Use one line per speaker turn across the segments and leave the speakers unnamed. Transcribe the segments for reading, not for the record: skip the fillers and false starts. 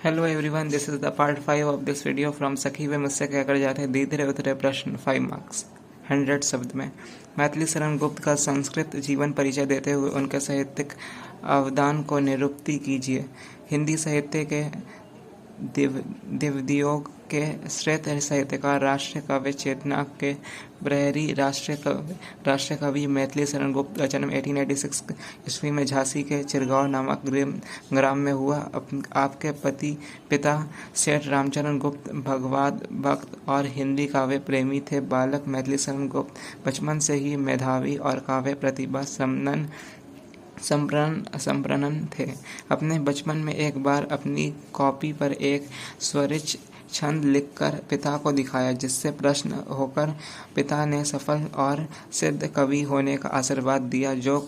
Hello everyone, this is the part 5 of this video from सखी वे मुझसे क्या कर जाते हैं धीरे उतरे प्रश्न 5 मार्क्स 100 शब्द में। मैथिली शरण गुप्त का संस्कृत जीवन परिचय देते हुए उनके साहित्यिक अवदान को निरूपित कीजिए। हिंदी साहित्य के दिव्योग के श्रेष्ठ साहित्यकार, राष्ट्रीय काव्य चेतना के प्रहरी, राष्ट्रीय कवि मैथिली शरण गुप्त का जन्म 1886 ईस्वी में झांसी के चिरगांव नामक ग्राम में हुआ। आपके पिता सेठ रामचरण गुप्त भगवत भक्त और हिंदी काव्य प्रेमी थे। बालक मैथिली शरण गुप्त बचपन से ही मेधावी और काव्य प्रतिभा संपन्न थे। अपने बचपन में एक बार अपनी कॉपी पर एक स्वरिच छंद लिखकर पिता को दिखाया, जिससे प्रसन्न होकर पिता ने सफल और सिद्ध कवि होने का आशीर्वाद दिया, जो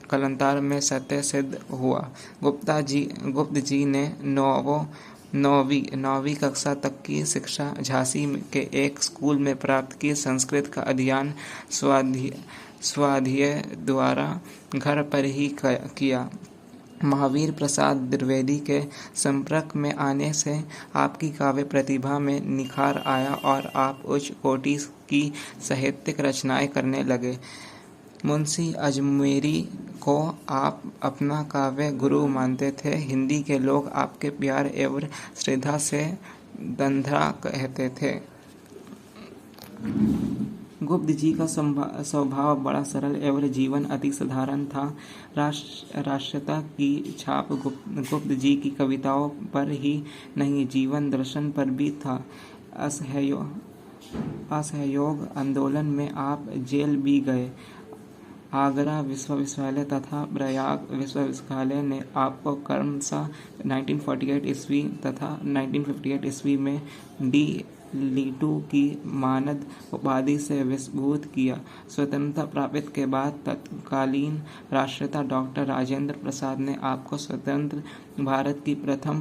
कालांतर में सत्य सिद्ध हुआ। गुप्त जी ने नौवीं कक्षा तक की शिक्षा झांसी के एक स्कूल में प्राप्त की। संस्कृत का अध्ययन स्वाध्याय द्वारा घर पर ही किया। महावीर प्रसाद द्विवेदी के संपर्क में आने से आपकी काव्य प्रतिभा में निखार आया और आप उच्च कोटि की साहित्यिक रचनाएं करने लगे। मुंशी अजमेरी को आप अपना काव्य गुरु मानते थे। हिंदी के लोग आपके प्यार एवं श्रद्धा से धन्धा कहते थे। गुप्त जी का स्वभाव बड़ा सरल एवं जीवन अति साधारण था। राष्ट्रीयता की छाप गुप्त जी की कविताओं पर ही नहीं, जीवन दर्शन पर भी था। असहयोग आंदोलन में आप जेल भी गए। आगरा विश्वविद्यालय तथा प्रयाग विश्वविद्यालय ने आपको क्रमशः 1948 ईस्वी तथा 1958 ईस्वी में डी लिटू की मानद उपाधि से विभूषित किया। स्वतंत्रता प्राप्त के बाद तत्कालीन राष्ट्रपिता डॉक्टर राजेंद्र प्रसाद ने आपको स्वतंत्र भारत की प्रथम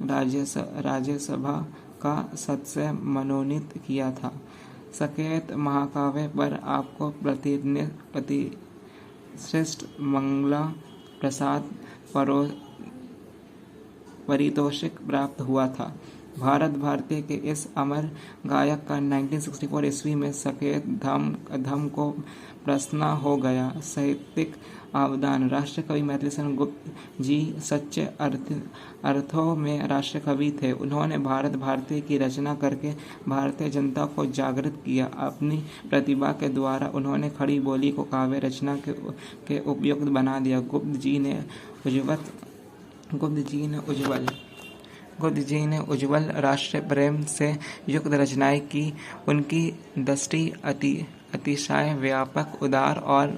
राज्यसभा का सदस्य मनोनीत किया था। साकेत महाकाव्य पर आपको श्रेष्ठ मंगला प्रसाद पारितोषिक प्राप्त हुआ था। भारत भारती के इस अमर गायक का 1964 ईस्वी में साकेत धम को प्रसन्न हो गया। साहित्यिक अवदान: राष्ट्रीय कवि मैथिली शरण गुप्त जी सच्चे अर्थों में राष्ट्रीय कवि थे। उन्होंने भारत भारती की रचना करके भारतीय जनता को जागृत किया। अपनी प्रतिभा के द्वारा उन्होंने खड़ी बोली को काव्य रचना के उपयुक्त बना दिया। गुप्त जी ने उज्ज्वल राष्ट्रीय प्रेम से युक्त रचनाएं की। उनकी दृष्टि अतिशय व्यापक, उदार और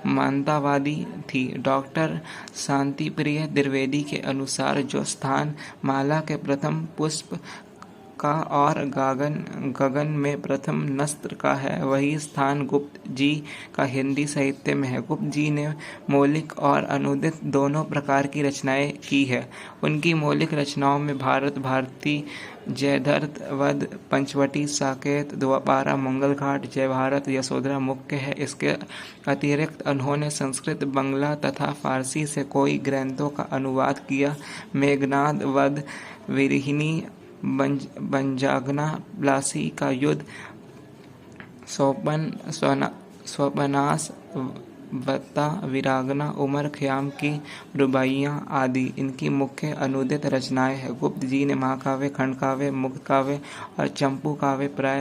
मानवतावादी थी। डॉक्टर शांतिप्रिय द्विवेदी के अनुसार जो स्थान माला के प्रथम पुष्प का और गगन में प्रथम नक्षत्र का है, वही स्थान गुप्त जी का हिंदी साहित्य में है। गुप्त जी ने मौलिक और अनुदित दोनों प्रकार की रचनाएं की है। उनकी मौलिक रचनाओं में भारत भारती, जयद्रथ वध, पंचवटी, साकेत, द्वापारा, मंगल घाट, जय भारत, यशोधरा मुख्य है। इसके अतिरिक्त उन्होंने संस्कृत, बंगला तथा फारसी से कई ग्रंथों का अनुवाद किया। मेघनाद वध, विरहिणी, बंजागना, प्लासी का युद्ध, स्वपनास, वत्ता, विरागना, उमर खयाम की रुबाइयाँ आदि इनकी मुख्य अनुदित रचनाएं हैं। गुप्त जी ने महाकाव्य, खंडकाव्य, मुक्त काव्य और चंपू काव्य प्राय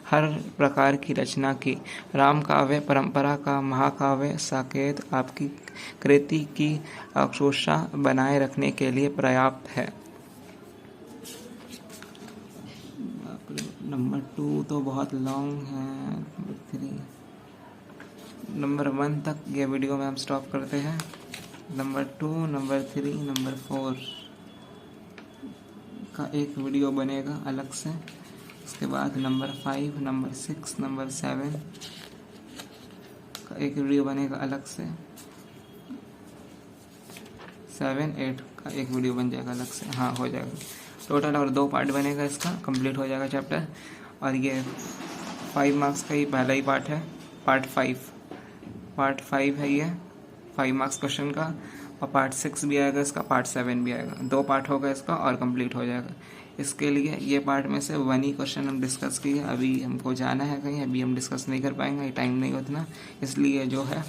हर प्रकार की रचना की। राम काव्य परंपरा का महाकाव्य साकेत आपकी कृति की अक्षोषा बनाए रखने के लिए पर्याप्त है। नंबर 2 तो बहुत लॉन्ग है। 3 नंबर 1 तक ये वीडियो में हम स्टॉप करते हैं। नंबर 2, नंबर 3, नंबर 4 का एक वीडियो बनेगा अलग से। उसके बाद नंबर 5, नंबर 6, नंबर 7 का एक वीडियो बनेगा अलग से। 7, 8 का एक वीडियो बन जाएगा अलग से। हाँ, हो जाएगा। टोटल और 2 पार्ट बनेगा, इसका कंप्लीट हो जाएगा चैप्टर। और ये 5 मार्क्स का ही पहला ही पार्ट है। पार्ट 5 है ये 5 मार्क्स क्वेश्चन का। और पार्ट 6 भी आएगा इसका, पार्ट 7 भी आएगा, 2 पार्ट होगा इसका और कंप्लीट हो जाएगा। इसके लिए ये पार्ट में से 1 ही क्वेश्चन हम डिस्कस किए। अभी हमको जाना है कहीं, अभी हम डिस्कस नहीं कर पाएंगे, टाइम नहीं उतना, इसलिए जो है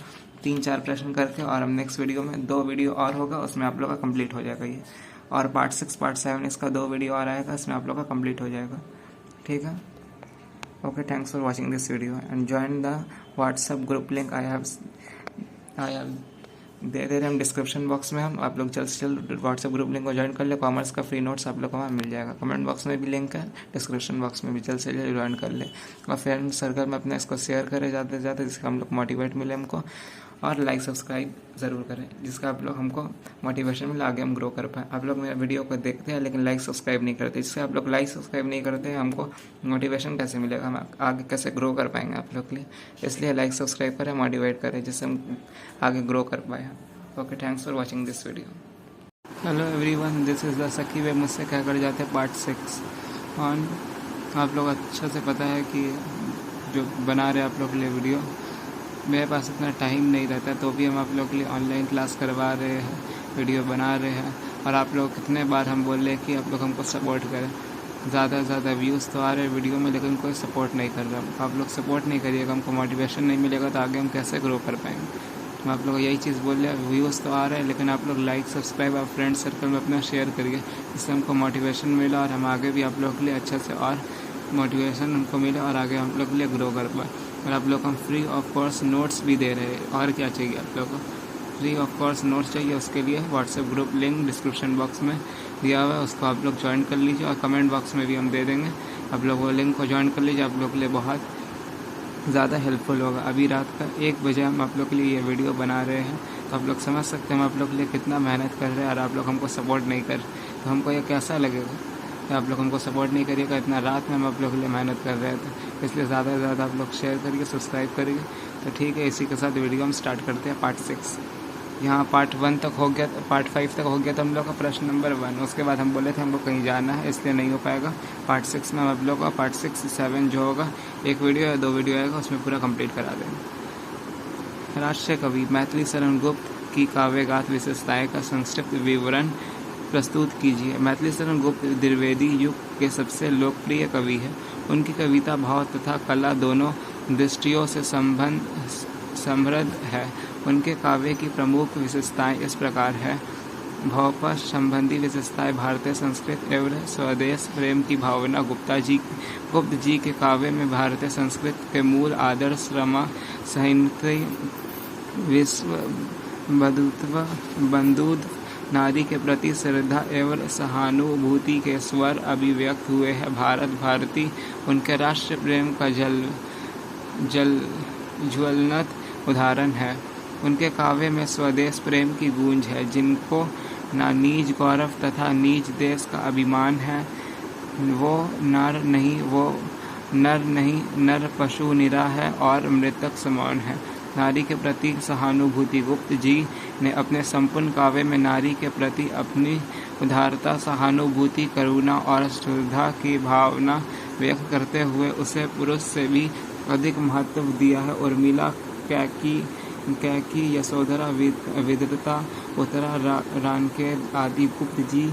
3-4 प्रश्न करके और हम नेक्स्ट वीडियो में 2 वीडियो और होगा, उसमें आप लोग का कंप्लीट हो जाएगा ये। और पार्ट 6 पार्ट 7 इसका 2 वीडियो और आएगा, इसमें आप लोग का कंप्लीट हो जाएगा। ठीक है, okay, thanks for watching this video and join the WhatsApp group link I have they रहे हम डिस्क्रिप्शन बॉक्स में। हम आप लोग जल्द से जल्द व्हाट्सएप ग्रुप लिंक को ज्वाइन कर ले। कॉमर्स का फ्री नोट्स आप लोग को वहाँ मिल जाएगा, कमेंट बॉक्स में भी लिंक है, डिस्क्रिप्शन बॉक्स में भी, जल्द से जल्द ज्वाइन कर ले और फ्रेंड सर्कल में अपने इसको शेयर करें जाते जाते, जिससे हम लोग मोटिवेट मिले हमको, और लाइक सब्सक्राइब ज़रूर करें, जिसका आप लोग हमको मोटिवेशन मिले, आगे हम ग्रो कर पाए। आप लोग मेरे वीडियो को देखते हैं लेकिन लाइक सब्सक्राइब नहीं करते, जिससे आप लोग लाइक सब्सक्राइब नहीं करते हैं, हमको मोटिवेशन कैसे मिलेगा, हम आगे कैसे ग्रो कर पाएंगे आप लोग के लिए। इसलिए लाइक सब्सक्राइब करें, मोटिवेट करें, जिससे हम आगे ग्रो कर पाए। Okay, thanks for watching this video. Hello everyone, this is the सखी वे मुझसे क्या कर जाते हैं पार्ट 6 ऑन। आप लोग अच्छा से पता है कि जो बना रहे आप लोग के लिए वीडियो, मेरे पास इतना टाइम नहीं रहता, तो भी हम आप लोग के लिए ऑनलाइन क्लास करवा रहे हैं, वीडियो बना रहे हैं। और आप लोग कितने बार हम बोल रहे हैं कि आप लोग हमको सपोर्ट करें, ज़्यादा से ज़्यादा व्यूज़ तो आ रहे हैं वीडियो में, लेकिन कोई सपोर्ट नहीं कर रहा। आप लोग सपोर्ट नहीं करिएगा, हमको मोटिवेशन नहीं मिलेगा, तो आगे हम कैसे ग्रो कर पाएंगे। हम आप लोग यही चीज़ बोल रहे हैं, व्यूज़ तो आ रहे हैं, लेकिन आप लोग लाइक सब्सक्राइब और फ्रेंड सर्कल में अपना शेयर करिए, जिससे हमको मोटिवेशन मिला और हम आगे भी आप लोग के लिए अच्छा से और मोटिवेशन हमको मिले और आगे हम लोग के लिए ग्रो कर पाए। और आप लोग हम फ्री ऑफ कोर्स नोट्स भी दे रहे हैं, और क्या चाहिए आप लोग को, फ्री ऑफ कोर्स नोट्स चाहिए, उसके लिए WhatsApp group link description box में दिया हुआ है, उसको आप लोग ज्वाइन कर लीजिए, और कमेंट बॉक्स में भी हम दे देंगे, आप लोग वो लिंक को ज्वाइन कर लीजिए, आप लोग के लिए बहुत ज़्यादा हेल्पफुल होगा। अभी रात का 1 बजे हम आप लोग के लिए ये वीडियो बना रहे हैं, तो आप लोग समझ सकते हैं हम आप लोग के लिए कितना मेहनत कर रहे हैं, और आप लोग हमको सपोर्ट नहीं कर, तो हमको ये कैसा लगेगा कि आप लोग हमको सपोर्ट नहीं करिएगा। इतना रात में हम आप लोग के लिए मेहनत कर रहे थे, इसलिए ज़्यादा से ज़्यादा आप लोग शेयर करिए, सब्सक्राइब करिए। तो ठीक है, इसी के साथ वीडियो हम स्टार्ट करते हैं पार्ट 6। यहाँ पार्ट 1 तक हो गया, पार्ट 5 तक हो गया था हम लोग का प्रश्न नंबर 1। उसके बाद हम बोले थे हमको कहीं जाना है, इसलिए नहीं हो पाएगा। पार्ट 6 में हम आप लोग का पार्ट 6, 7 जो होगा, 1 वीडियो या 2 वीडियो आएगा, उसमें पूरा कंप्लीट करा देंगे। राष्ट्रीय कवि मैथिली शरण गुप्त की काव्यगाथ विशेषताएं का संक्षिप्त विवरण प्रस्तुत कीजिए। मैथिली शरण गुप्त द्विवेदी युग के सबसे लोकप्रिय कवि है। उनकी कविता भाव तथा कला दोनों दृष्टियों से समृद्ध है। उनके काव्य की प्रमुख विशेषताएं इस प्रकार है। भावपक्ष संबंधी विशेषताएं भारतीय संस्कृति एवं स्वदेश प्रेम की भावना। गुप्त जी के काव्य में भारतीय संस्कृति के मूल आदर्श रमा सहिष्णुता, विश्व बंधुत्व, नारी के प्रति श्रद्धा एवं सहानुभूति के स्वर अभिव्यक्त हुए हैं। भारती उनके राष्ट्र प्रेम का ज्वलंत उदाहरण है। उनके काव्य में स्वदेश प्रेम की गूंज है, जिनको ना निज गौरव तथा निज देश का अभिमान है। वो नर नहीं नर पशु निरा है और मृतक समान है। नारी के प्रति सहानुभूति। गुप्त जी ने अपने संपूर्ण काव्य में नारी के प्रति अपनी उदारता, सहानुभूति, करुणा और श्रद्धा की भावना व्यक्त करते हुए उसे पुरुष से भी अधिक महत्व दिया है। उर्मिला, कैकी, यशोधरा, विदता, उत्तरा, रानकेत आदि गुप्त जी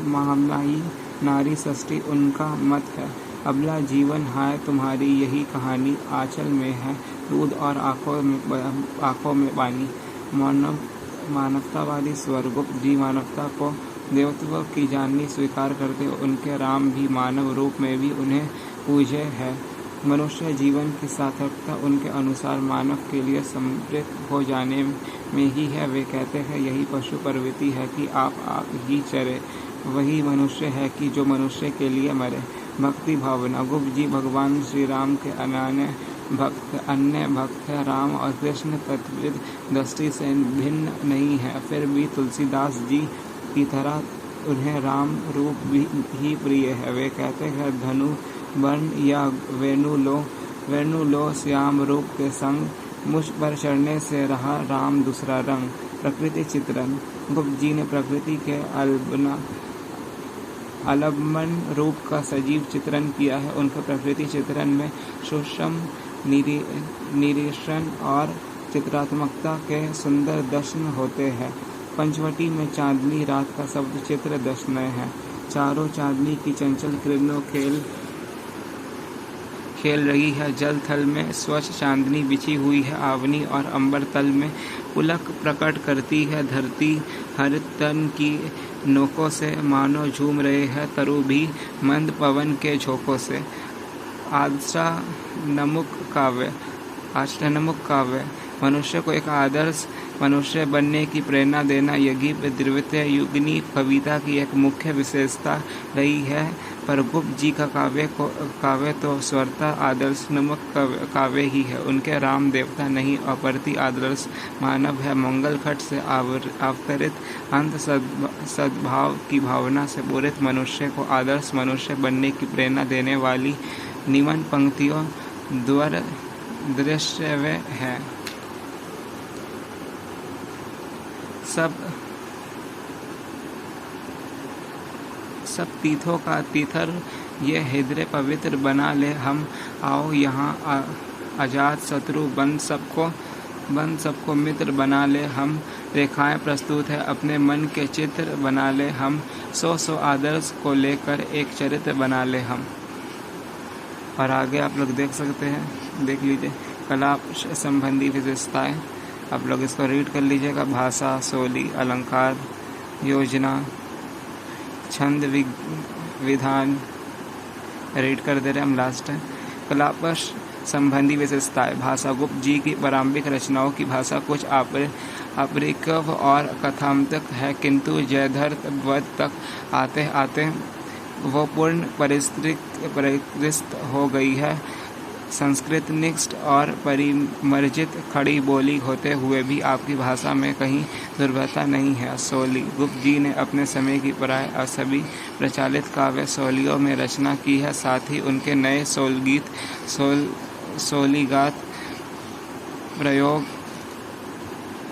महामनाई नारी सृष्टि उनका मत है। अबला जीवन हाय तुम्हारी यही कहानी, आंचल में है दूध और आँखों में पानी। मानवतावादी स्वर। गुप्त जी मानवता को देवत्व की जाननी स्वीकार करते, उनके राम भी मानव रूप में भी उन्हें पूजे है। मनुष्य जीवन की सार्थकता उनके अनुसार मानव के लिए समृद्ध हो जाने में ही है। वे कहते हैं यही पशु प्रवृत्ति है कि आप ही चरे, वही मनुष्य है कि जो मनुष्य के लिए मरे। भक्ति भावना। गुप्त जी भगवान श्री राम के अन्य भक्त है। राम और कृष्ण तत्विद दृष्टि से भिन्न नहीं है, फिर भी तुलसीदास जी की तरह उन्हें राम रूप ही प्रिय है। वे कहते हैं धनु वर्ण या वेणु लो श्याम रूप के संग, मुझ पर चढ़ने से रहा राम दूसरा रंग। प्रकृति चित्रण। गुप्त जी ने प्रकृति के अलबमन रूप का सजीव चित्रण किया है। उनके प्रकृति चित्रण में सूक्ष्म निरीक्षण और चित्रात्मकता के सुंदर दर्शन होते हैं। पंचवटी में चांदनी रात का शब्द चित्र दर्शनीय है। चारों चांदनी की चंचल किरणों खेल रही है। जल थल में स्वच्छ चांदनी बिछी हुई है। आवनी और अंबर तल में पुलक प्रकट करती है। धरती हर तन की नोकों से मानो झूम रहे हैं। तरु भी मंद पवन के झोंकों से। आष्टानमुख काव्य मनुष्य को एक आदर्श मनुष्य बनने की प्रेरणा देना यही द्वितीय युगनी कविता की एक मुख्य विशेषता रही है। पर गुप्त जी का काव्य तो स्वतः आदर्शात्मक काव्य ही है। उनके राम देवता नहीं, अप्रति आदर्श मानव है। मंगल खट से अवतरित अंत सद्भाव की भावना से पूरित मनुष्य को आदर्श मनुष्य बनने की प्रेरणा देने वाली निम्न पंक्तियों द्वारा दृश्यवे है। सब तीर्थों का तीर्थर ये हृदय पवित्र बना ले। हम आओ यहाँ आजाद शत्रु बन सबको मित्र बना ले। हम रेखाएं प्रस्तुत है अपने मन के चित्र बना ले। हम सौ आदर्श को लेकर एक चरित्र बना ले हम। और आगे आप लोग देख सकते हैं, देख लीजिए कला संबंधी विशेषताएं। आप लोग इसको रीड कर लीजिएगा। भाषा, शैली, अलंकार, योजना, छंद, विधान रीड कर दे रहे हम लास्ट है। कलापश संबंधी विशेषताएं। भाषा गुप्त जी की प्रारंभिक रचनाओं की भाषा कुछ अपरिकव और कथात्मक है, किंतु जयद्रथ वध तक आते आते वो पूर्ण परिष्कृत हो गई है। संस्कृत निष्ठ और परिमार्जित खड़ी बोली होते हुए भी आपकी भाषा में कहीं दुर्बलता नहीं है। शैली गुप्त जी ने अपने समय की प्राय सभी प्रचलित काव्य शैलियों में रचना की है। साथ ही उनके नए शैलीगत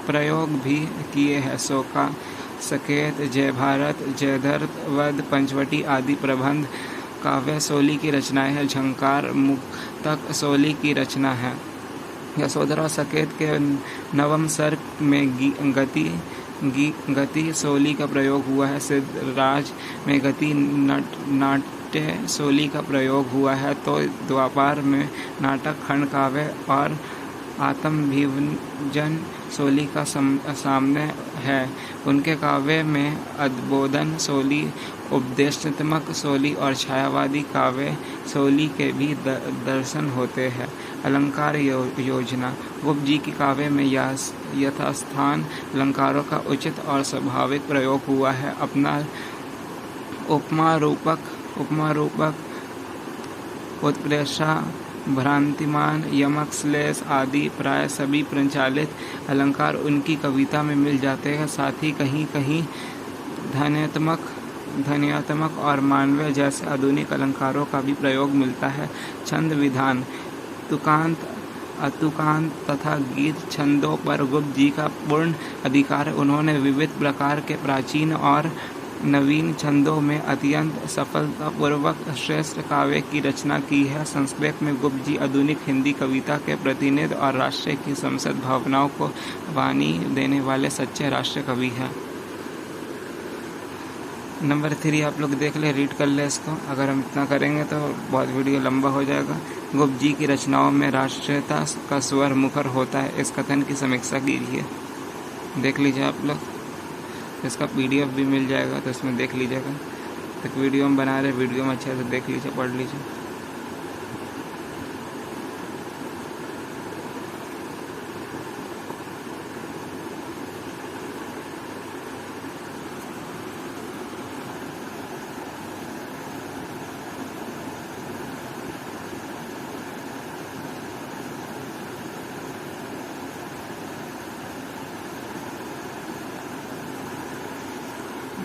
प्रयोग भी किए हैं। शोका, सकेत, जय भारत, जयद्रथ वध, पंचवटी आदि प्रबंध काव्य शैली की रचनाएं हैं। झंकार मुक्तक शैली की रचना है। यशोधरा सकेत के नवम सर्ग में गति शैली का प्रयोग हुआ है। सिद्धराज में गति नाट्य शैली का प्रयोग हुआ है। तो द्वापर में नाटक, खंड काव्य और आत्मभिव्यंजन शैली का सामने है। उनके काव्य में उद्बोधन शैली, उपदेशात्मक शैली और छायावादी काव्य शैली के भी दर्शन होते हैं। अलंकार योजना गुप्त जी की काव्य में यथास्थान अलंकारों का उचित और स्वाभाविक प्रयोग हुआ है। अपना उपमा रूपक उत्प्रेक्षा, भ्रांतिमान, यमक, श्लेष आदि प्राय सभी प्रचलित अलंकार उनकी कविता में मिल जाते हैं। साथ ही कहीं कहीं ध्वन्यात्मक और मानवीय जैसे आधुनिक अलंकारों का भी प्रयोग मिलता है। छंद विधान तुकांत, अतुकांत तथा गीत छंदों पर गुप्त जी का पूर्ण अधिकार है। उन्होंने विविध प्रकार के प्राचीन और नवीन छंदों में अत्यंत सफलतापूर्वक श्रेष्ठ काव्य की रचना की है। संस्कृत में गुप्त जी आधुनिक हिंदी कविता के प्रतिनिधि और राष्ट्र की संसद भावनाओं को वाणी देने वाले सच्चे राष्ट्र कवि हैं। नंबर 3 आप लोग देख ले, रीड कर ले इसको। अगर हम इतना करेंगे तो बहुत वीडियो लंबा हो जाएगा। गुप्त जी की रचनाओं में राष्ट्रीयता का स्वर मुखर होता है। इस कथन की समीक्षा कीजिए। देख लीजिए आप लोग, इसका PDF भी मिल जाएगा, तो इसमें देख लीजिएगा। एक वीडियो हम बना रहे, वीडियो में अच्छे से देख लीजिए, पढ़ लीजिए।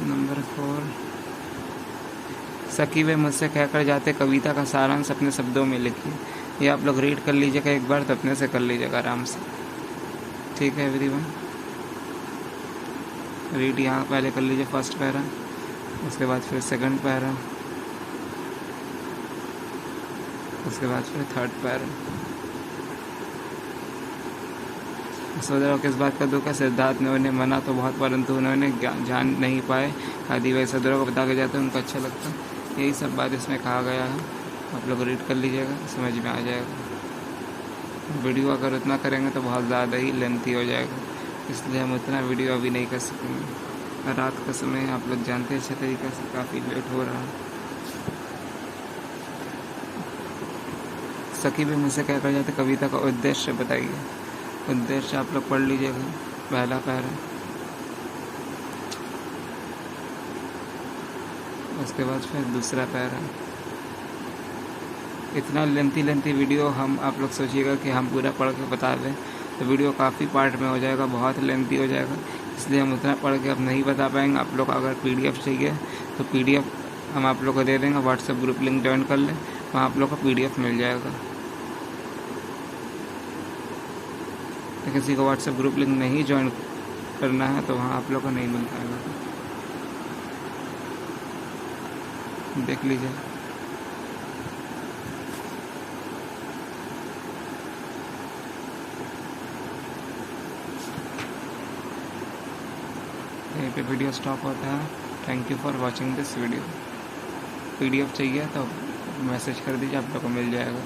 नंबर 4 सखी वे मुझसे कहकर जाते कविता का सारांश अपने शब्दों में लिखिए। ये आप लोग रीड कर लीजिएगा एक बार, तो अपने से कर लीजिएगा आराम से। ठीक है एवरीवन, रीड यहाँ पहले कर लीजिए फर्स्ट पैरा, उसके बाद फिर सेकंड पैरा, उसके बाद फिर थर्ड पैरा। यशोधरा को किस बात का दुख है? सिद्धार्थ ने उन्हें मना तो बहुत, परंतु उन्होंने जान नहीं पाए। यदि वह यशोधरा को बता के जाते उनको अच्छा लगता। यही सब बात इसमें कहा गया है। आप लोग रीड कर लीजिएगा, समझ में आ जाएगा। वीडियो अगर उतना करेंगे तो बहुत ज़्यादा ही लेंथी हो जाएगा, इसलिए हम उतना वीडियो अभी नहीं कर सकेंगे। रात का समय आप लोग जानते हैं अच्छे तरीके से, काफ़ी लेट हो रहा है। सखी भी मुझसे क्या कर जाते, कविता का उद्देश्य बताइए। उद्देश्य आप लोग पढ़ लीजिएगा, पहला पैरा, उसके बाद फिर दूसरा पैरा। इतना लेंथी वीडियो हम आप लोग सोचिएगा कि हम पूरा पढ़ के बता दें तो वीडियो काफ़ी पार्ट में हो जाएगा, बहुत लेंथी हो जाएगा, इसलिए हम उतना पढ़ के अब नहीं बता पाएंगे। आप लोग अगर PDF चाहिए तो PDF हम आप लोग को दे देंगे। व्हाट्सएप ग्रुप लिंक ज्वाइन कर लें, वहाँ आप लोग को PDF मिल जाएगा। तो किसी को व्हाट्सएप ग्रुप लिंक नहीं ज्वाइन करना है तो वहाँ आप लोग को नहीं मिल पाएगा, देख लीजिए। यहीं पे वीडियो स्टॉप होता है। Thank you for watching this video. PDF चाहिए तो मैसेज कर दीजिए, आप लोग को मिल जाएगा।